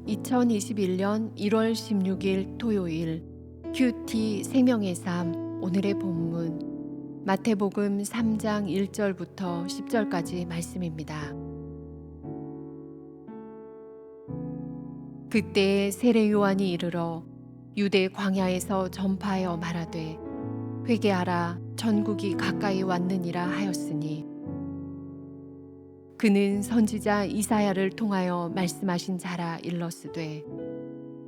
2021년 1월 16일 토요일 큐티 생명의 삶 오늘의 본문 마태복음 3장 1절부터 10절까지 말씀입니다. 그때에 세례 요한이 이르러 유대 광야에서 전파하여 말하되 회개하라 천국이 가까이 왔느니라 하였으니 그는 선지자 이사야를 통하여 말씀하신 자라 일렀으되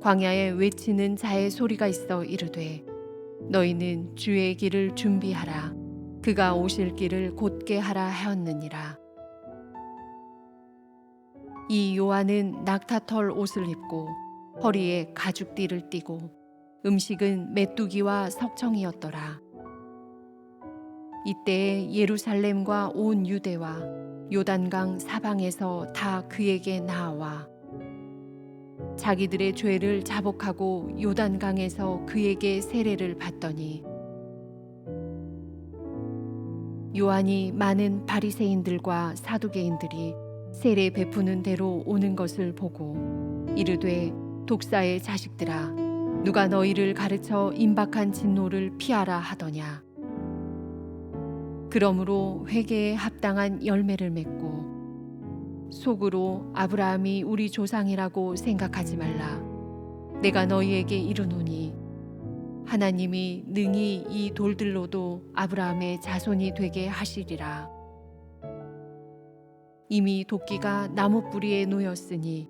광야에 외치는 자의 소리가 있어 이르되 너희는 주의 길을 준비하라 그가 오실 길을 곧게 하라 하였느니라. 이 요한은 낙타털 옷을 입고 허리에 가죽띠를 띠고 음식은 메뚜기와 석청이었더라. 이때에 예루살렘과 온 유대와 요단강 사방에서 다 그에게 나아와 자기들의 죄를 자복하고 요단강에서 그에게 세례를 받더니 요한이 많은 바리새인들과 사두개인들이 세례 베푸는 대로 오는 것을 보고 이르되 독사의 자식들아 누가 너희를 가르쳐 임박한 진노를 피하라 하더냐. 그러므로 회개에 합당한 열매를 맺고 속으로 아브라함이 우리 조상이라고 생각하지 말라. 내가 너희에게 이르노니 하나님이 능히 이 돌들로도 아브라함의 자손이 되게 하시리라. 이미 도끼가 나무 뿌리에 놓였으니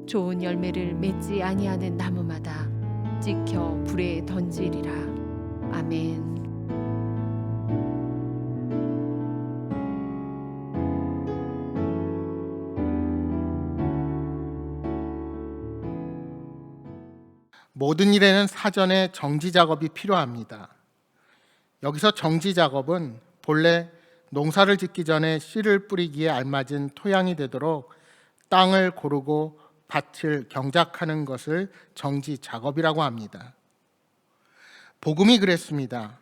좋은 열매를 맺지 아니하는 나무마다 찍혀 불에 던지리라. 아멘. 모든 일에는 사전에 정지 작업이 필요합니다. 여기서 정지 작업은 본래 농사를 짓기 전에 씨를 뿌리기에 알맞은 토양이 되도록 땅을 고르고 밭을 경작하는 것을 정지 작업이라고 합니다. 복음이 그랬습니다.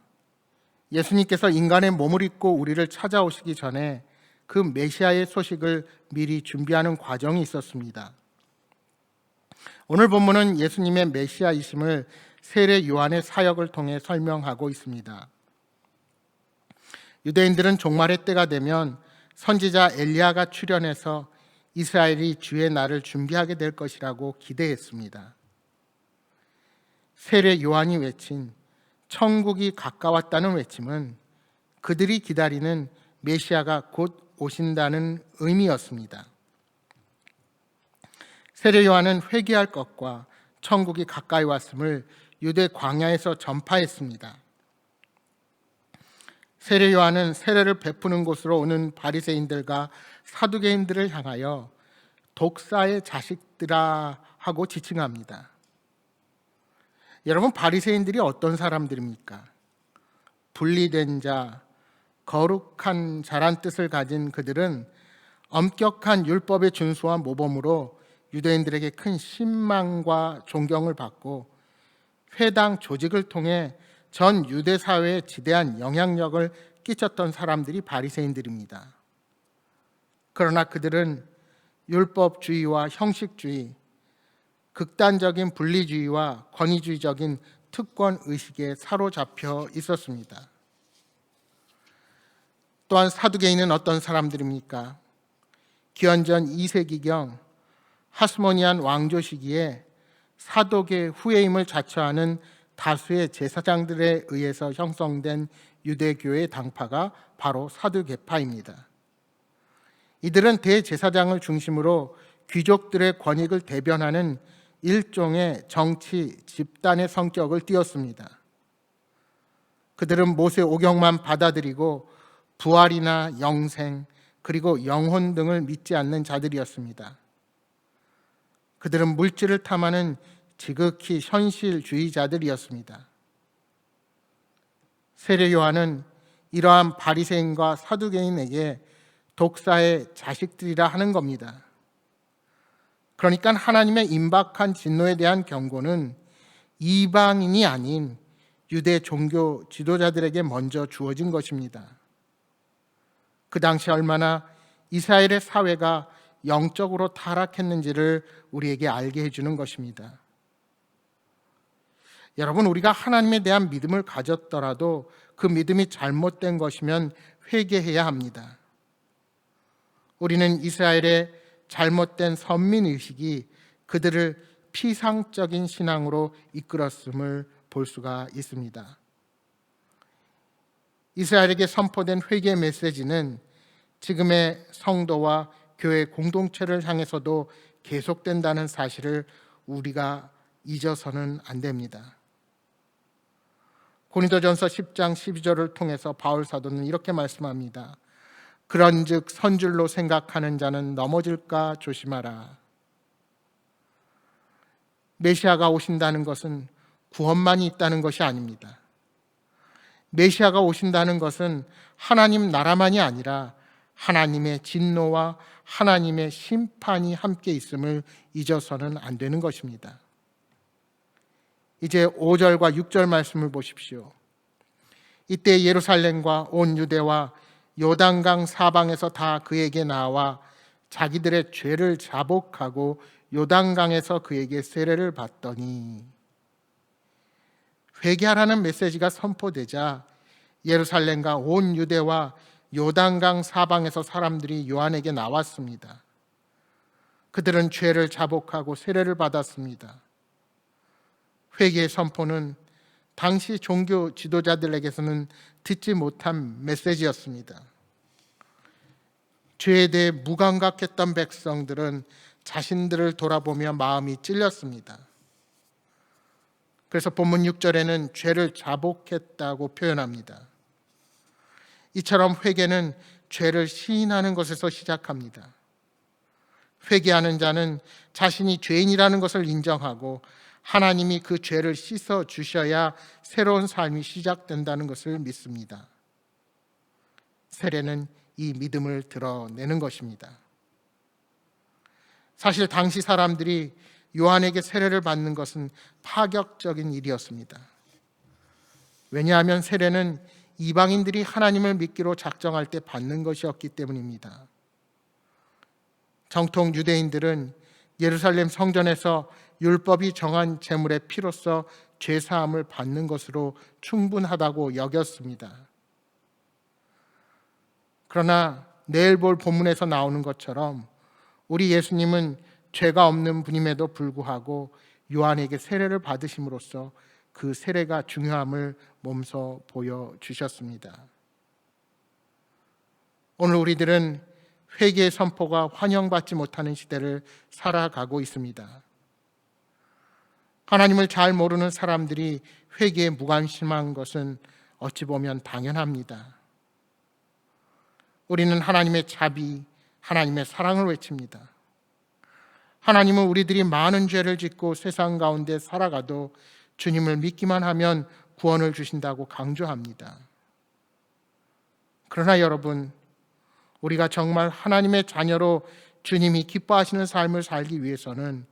예수님께서 인간의 몸을 입고 우리를 찾아오시기 전에 그 메시아의 소식을 미리 준비하는 과정이 있었습니다. 오늘 본문은 예수님의 메시아이심을 세례 요한의 사역을 통해 설명하고 있습니다. 유대인들은 종말의 때가 되면 선지자 엘리야가 출현해서 이스라엘이 주의 날을 준비하게 될 것이라고 기대했습니다. 세례 요한이 외친 천국이 가까웠다는 외침은 그들이 기다리는 메시아가 곧 오신다는 의미였습니다. 세례 요한은 회개할 것과 천국이 가까이 왔음을 유대 광야에서 전파했습니다. 세례 요한은 세례를 베푸는 곳으로 오는 바리새인들과 사두개인들을 향하여 독사의 자식들아 하고 지칭합니다. 여러분, 바리새인들이 어떤 사람들입니까? 분리된 자, 거룩한 자란 뜻을 가진 그들은 엄격한 율법의 준수와 모범으로 유대인들에게 큰 신망과 존경을 받고 회당 조직을 통해 전 유대 사회에 지대한 영향력을 끼쳤던 사람들이 바리새인들입니다. 그러나 그들은 율법주의와 형식주의, 극단적인 분리주의와 권위주의적인 특권 의식에 사로잡혀 있었습니다. 또한 사두개인은 어떤 사람들입니까? 기원전 2세기경 하스모니안 왕조 시기에 사독의 후예임을 자처하는 다수의 제사장들에 의해서 형성된 유대교의 당파가 바로 사두개파입니다. 이들은 대제사장을 중심으로 귀족들의 권익을 대변하는 일종의 정치 집단의 성격을 띠었습니다. 그들은 모세 오경만 받아들이고 부활이나 영생 그리고 영혼 등을 믿지 않는 자들이었습니다. 그들은 물질을 탐하는 지극히 현실주의자들이었습니다. 세례 요한은 이러한 바리새인과 사두개인에게 독사의 자식들이라 하는 겁니다. 그러니까 하나님의 임박한 진노에 대한 경고는 이방인이 아닌 유대 종교 지도자들에게 먼저 주어진 것입니다. 그 당시 얼마나 이스라엘의 사회가 영적으로 타락했는지를 우리에게 알게 해주는 것입니다. 여러분, 우리가 하나님에 대한 믿음을 가졌더라도 그 믿음이 잘못된 것이면 회개해야 합니다. 우리는 이스라엘의 잘못된 선민의식이 그들을 피상적인 신앙으로 이끌었음을 볼 수가 있습니다. 이스라엘에게 선포된 회개 메시지는 지금의 성도와 교회 공동체를 향해서도 계속된다는 사실을 우리가 잊어서는 안 됩니다. 고린도전서 10장 12절을 통해서 바울 사도는 이렇게 말씀합니다. 그런즉 선줄로 생각하는 자는 넘어질까 조심하라. 메시아가 오신다는 것은 구원만이 있다는 것이 아닙니다. 메시아가 오신다는 것은 하나님 나라만이 아니라 하나님의 진노와 하나님의 심판이 함께 있음을 잊어서는 안 되는 것입니다. 이제 5절과 6절 말씀을 보십시오. 이때 예루살렘과 온 유대와 요단강 사방에서 다 그에게 나와 자기들의 죄를 자복하고 요단강에서 그에게 세례를 받더니, 회개하라는 메시지가 선포되자 예루살렘과 온 유대와 요단강 사방에서 사람들이 요한에게 나왔습니다. 그들은 죄를 자복하고 세례를 받았습니다. 회개의 선포는 당시 종교 지도자들에게서는 듣지 못한 메시지였습니다. 죄에 대해 무감각했던 백성들은 자신들을 돌아보며 마음이 찔렸습니다. 그래서 본문 6절에는 죄를 자복했다고 표현합니다. 이처럼 회개는 죄를 시인하는 것에서 시작합니다. 회개하는 자는 자신이 죄인이라는 것을 인정하고 하나님이 그 죄를 씻어 주셔야 새로운 삶이 시작된다는 것을 믿습니다. 세례는 이 믿음을 드러내는 것입니다. 사실 당시 사람들이 요한에게 세례를 받는 것은 파격적인 일이었습니다. 왜냐하면 세례는 이방인들이 하나님을 믿기로 작정할 때 받는 것이었기 때문입니다. 정통 유대인들은 예루살렘 성전에서 율법이 정한 제물의 피로써 죄사함을 받는 것으로 충분하다고 여겼습니다. 그러나 내일 볼 본문에서 나오는 것처럼 우리 예수님은 죄가 없는 분임에도 불구하고 요한에게 세례를 받으심으로써 그 세례가 중요함을 몸소 보여주셨습니다. 오늘 우리들은 회개의 선포가 환영받지 못하는 시대를 살아가고 있습니다. 하나님을 잘 모르는 사람들이 회개에 무관심한 것은 어찌 보면 당연합니다. 우리는 하나님의 자비, 하나님의 사랑을 외칩니다. 하나님은 우리들이 많은 죄를 짓고 세상 가운데 살아가도 주님을 믿기만 하면 구원을 주신다고 강조합니다. 그러나 여러분, 우리가 정말 하나님의 자녀로 주님이 기뻐하시는 삶을 살기 위해서는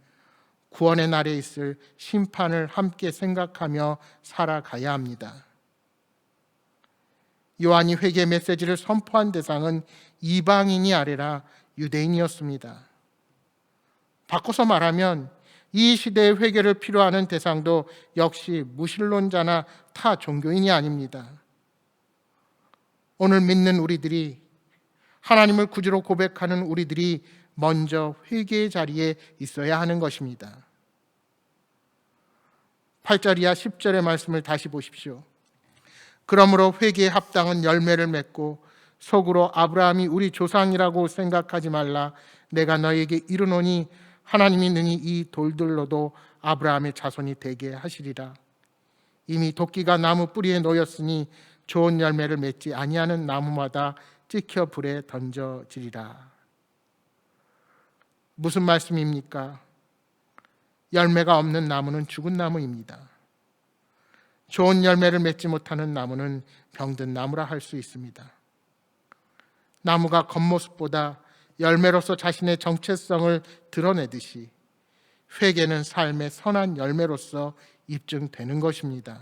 구원의 날에 있을 심판을 함께 생각하며 살아가야 합니다. 요한이 회개 메시지를 선포한 대상은 이방인이 아니라 유대인이었습니다. 바꿔서 말하면 이 시대의 회개를 필요하는 대상도 역시 무신론자나 타 종교인이 아닙니다. 오늘 믿는 우리들이, 하나님을 구주로 고백하는 우리들이 먼저 회개의 자리에 있어야 하는 것입니다. 8절 이하 10절의 말씀을 다시 보십시오. 그러므로 회개에 합당한 열매를 맺고 속으로 아브라함이 우리 조상이라고 생각하지 말라. 내가 너에게 이르노니 하나님이 능히 이 돌들로도 아브라함의 자손이 되게 하시리라. 이미 도끼가 나무 뿌리에 놓였으니 좋은 열매를 맺지 아니하는 나무마다 찍혀 불에 던져지리라. 무슨 말씀입니까? 열매가 없는 나무는 죽은 나무입니다. 좋은 열매를 맺지 못하는 나무는 병든 나무라 할 수 있습니다. 나무가 겉모습보다 열매로서 자신의 정체성을 드러내듯이 회개는 삶의 선한 열매로서 입증되는 것입니다.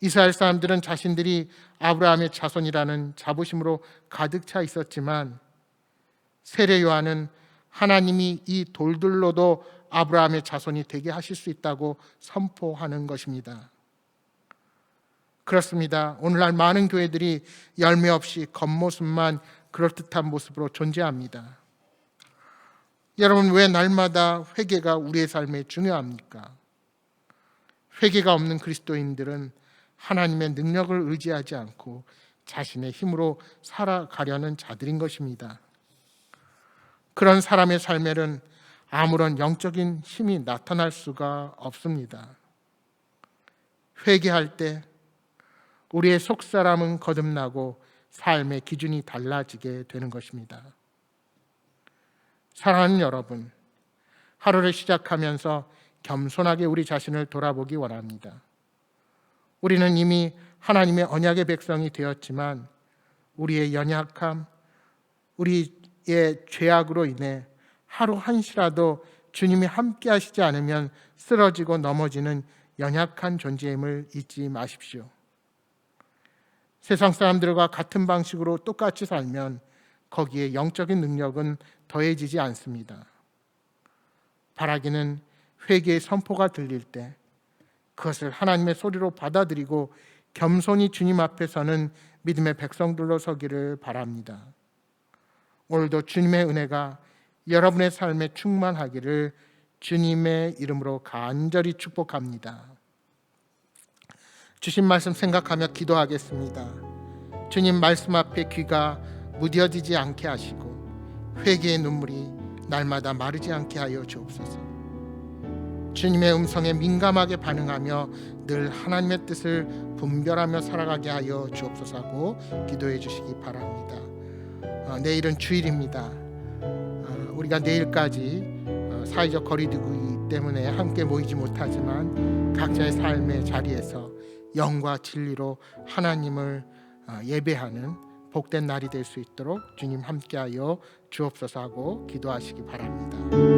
이스라엘 사람들은 자신들이 아브라함의 자손이라는 자부심으로 가득 차 있었지만 세례 요한은 하나님이 이 돌들로도 아브라함의 자손이 되게 하실 수 있다고 선포하는 것입니다. 그렇습니다. 오늘날 많은 교회들이 열매 없이 겉모습만 그럴듯한 모습으로 존재합니다. 여러분, 왜 날마다 회개가 우리의 삶에 중요합니까? 회개가 없는 그리스도인들은 하나님의 능력을 의지하지 않고 자신의 힘으로 살아가려는 자들인 것입니다. 그런 사람의 삶에는 아무런 영적인 힘이 나타날 수가 없습니다. 회개할 때 우리의 속사람은 거듭나고 삶의 기준이 달라지게 되는 것입니다. 사랑하는 여러분, 하루를 시작하면서 겸손하게 우리 자신을 돌아보기 원합니다. 우리는 이미 하나님의 언약의 백성이 되었지만 우리의 연약함, 우리의 죄악으로 인해 하루 한시라도 주님이 함께 하시지 않으면 쓰러지고 넘어지는 연약한 존재임을 잊지 마십시오. 세상 사람들과 같은 방식으로 똑같이 살면 거기에 영적인 능력은 더해지지 않습니다. 바라기는 회개의 선포가 들릴 때 그것을 하나님의 소리로 받아들이고 겸손히 주님 앞에 서는 믿음의 백성들로 서기를 바랍니다. 오늘도 주님의 은혜가 여러분의 삶에 충만하기를 주님의 이름으로 간절히 축복합니다. 주신 말씀 생각하며 기도하겠습니다. 주님 말씀 앞에 귀가 무뎌지지 않게 하시고 회개의 눈물이 날마다 마르지 않게 하여 주옵소서. 주님의 음성에 민감하게 반응하며 늘 하나님의 뜻을 분별하며 살아가게 하여 주옵소서 하고 기도해 주시기 바랍니다. 내일은 주일입니다. 우리가 내일까지 사회적 거리두기 때문에 함께 모이지 못하지만 각자의 삶의 자리에서 영과 진리로 하나님을 예배하는 복된 날이 될 수 있도록 주님 함께하여 주옵소서 하고 기도하시기 바랍니다.